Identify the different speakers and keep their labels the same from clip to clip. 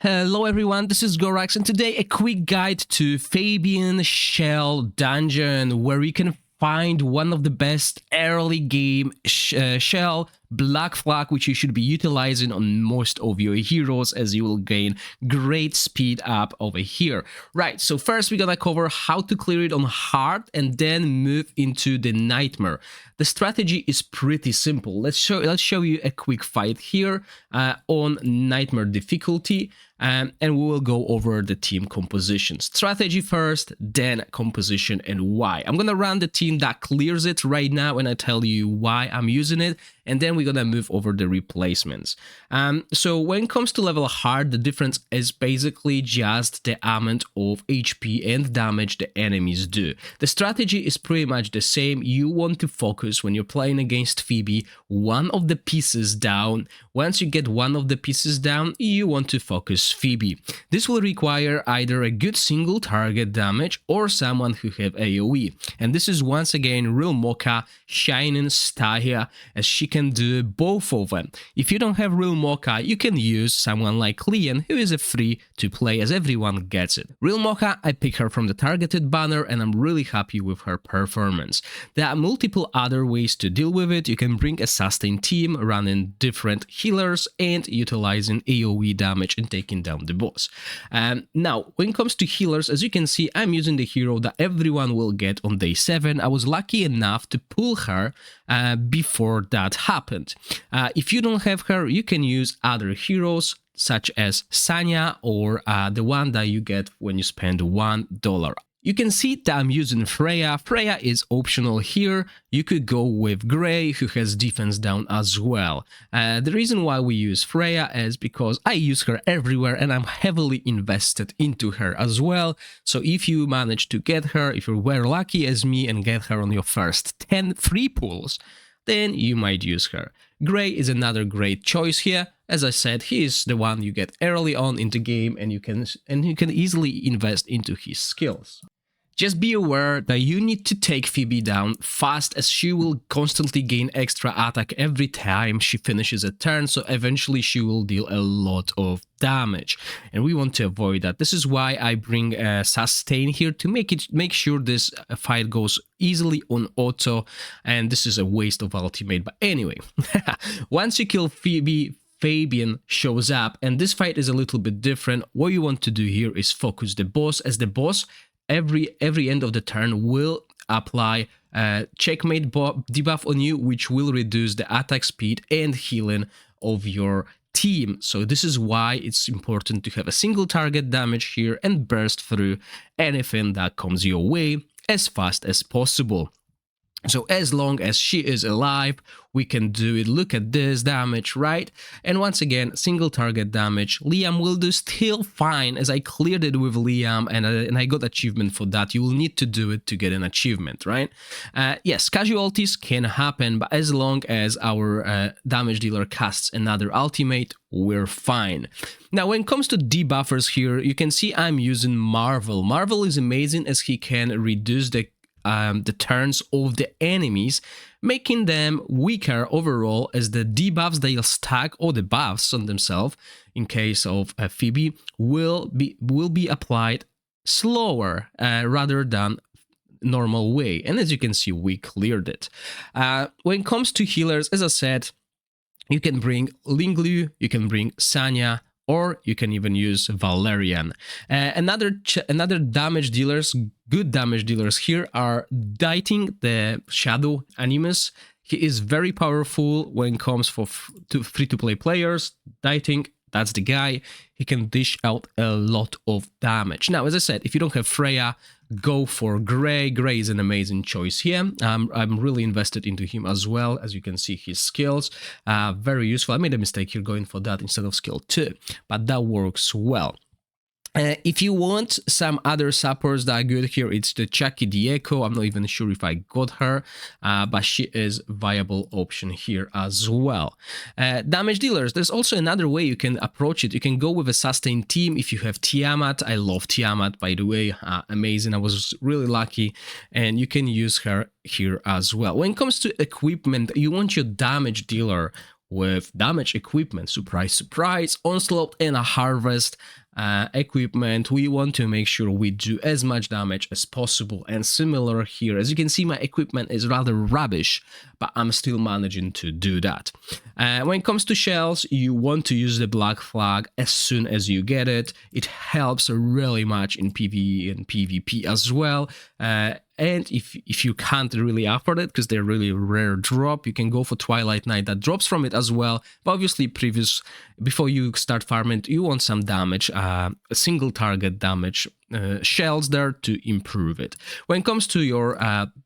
Speaker 1: Hello everyone, this is Gorax, and today a quick guide to Febian Shell Dungeon, where you can find one of the best early game shell black flag, which you should be utilizing on most of your heroes, as you will gain great speed up over here. Right, so first we're gonna cover how to clear it on hard and then move into the nightmare. The strategy is pretty simple. Let's show you a quick fight here on nightmare difficulty, and we will go over the team composition. Strategy first, then composition and why. I'm gonna run the team that clears it right now and I tell you why I'm using it, and then we're gonna move over the replacements. So when it comes to level hard, the difference is basically just the amount of HP and damage the enemies do. The strategy is pretty much the same. You want to focus when you're playing against Phoebe, one of the pieces down. Once you get one of the pieces down, you want to focus Phoebe. This will require either a good single target damage or someone who have AoE. And this is once again Real Mocha shining star here, as she can do both of them. If you don't have Real Mocha, you can use someone like Leon, who is a free to play, as everyone gets it. Real Mocha, I pick her from the targeted banner and I'm really happy with her performance. There are multiple other ways to deal with it. You can bring a sustain team, running different healers and utilizing AoE damage and taking down the boss. Now, when it comes to healers, as you can see, I'm using the hero that everyone will get on day 7. I was lucky enough to pull her before that happened. If you don't have her, you can use other heroes such as Sanya or the one that you get when you spend $1. You can see that I'm using Freya. Freya is optional here. You could go with Grey, who has defense down as well. The reason why we use Freya is because I use her everywhere and I'm heavily invested into her as well. So if you manage to get her, if you were lucky as me and get her on your first 10 free pulls, then you might use her. Grey is another great choice here. As I said, he is the one you get early on in the game and you can easily invest into his skills. Just be aware that you need to take Phoebe down fast, as she will constantly gain extra attack every time she finishes a turn, so eventually she will deal a lot of damage, and we want to avoid that. This is why I bring a sustain here to make sure this fight goes easily on auto, and this is a waste of ultimate. But anyway, once you kill Phoebe, Febian shows up, and this fight is a little bit different. What you want to do here is focus the boss, as the boss every end of the turn will apply checkmate debuff on you, which will reduce the attack speed and healing of your team. So this is why it's important to have a single target damage here and burst through anything that comes your way as fast as possible. So as long as she is alive, we can do it. Look at this damage, right? And once again, single target damage. Liam will do still fine, as I cleared it with Liam and I got achievement for that. You will need to do it to get an achievement, right? Yes, casualties can happen, but as long as our damage dealer casts another ultimate, we're fine. Now, when it comes to debuffers here, you can see I'm using Marvel. Marvel is amazing, as he can reduce the turns of the enemies, making them weaker overall, as the debuffs they'll stack, or the buffs on themselves in case of Phoebe, will be applied slower rather than normal way. And as you can see, we cleared it. When it comes to healers, as I said, you can bring Linglu, you can bring Sanya, or you can even use Valerian. Another damage dealers, good damage dealers here, are Diting, the Shadow Animus. He is very powerful when it comes to free-to-play players. Diting, that's the guy. He can dish out a lot of damage. Now, as I said, if you don't have Freya, go for Grey. Grey is an amazing choice here. I'm really invested into him as well. As you can see, his skills very useful. I made a mistake here going for that instead of skill 2, but that works well. If you want some other supports that are good here, it's the Chucky the Echo. I'm not even sure if I got her, but she is a viable option here as well. Damage dealers, there's also another way you can approach it. You can go with a sustain team if you have Tiamat. I love Tiamat, by the way, amazing. I was really lucky, and you can use her here as well. When it comes to equipment, you want your damage dealer with damage equipment. Surprise, surprise, onslaught and a harvest equipment. We want to make sure we do as much damage as possible, and similar here. As you can see, my equipment is rather rubbish, but I'm still managing to do that. When it comes to shells, you want to use the black flag as soon as you get it. It helps really much in PvE and PvP as well. And if you can't really afford it, because they're really rare drop, you can go for Twilight Knight that drops from it as well. But obviously, before you start farming, you want some damage, a single target damage shells there to improve it. When it comes to your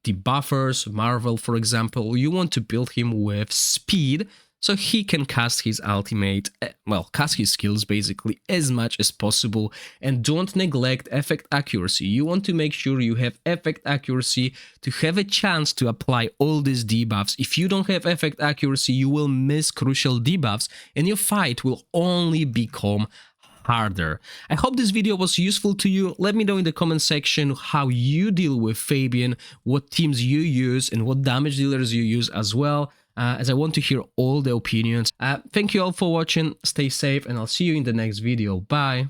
Speaker 1: debuffers, Marvel, for example, you want to build him with speed, so he can cast his ultimate, well, cast his skills basically as much as possible, and don't neglect effect accuracy. You want to make sure you have effect accuracy to have a chance to apply all these debuffs. If you don't have effect accuracy, you will miss crucial debuffs and your fight will only become harder. I hope this video was useful to you. Let me know in the comment section how you deal with Febian, what teams you use, and what damage dealers you use as well. As I want to hear all the opinions. Thank you all for watching, stay safe, and I'll see you in the next video. Bye!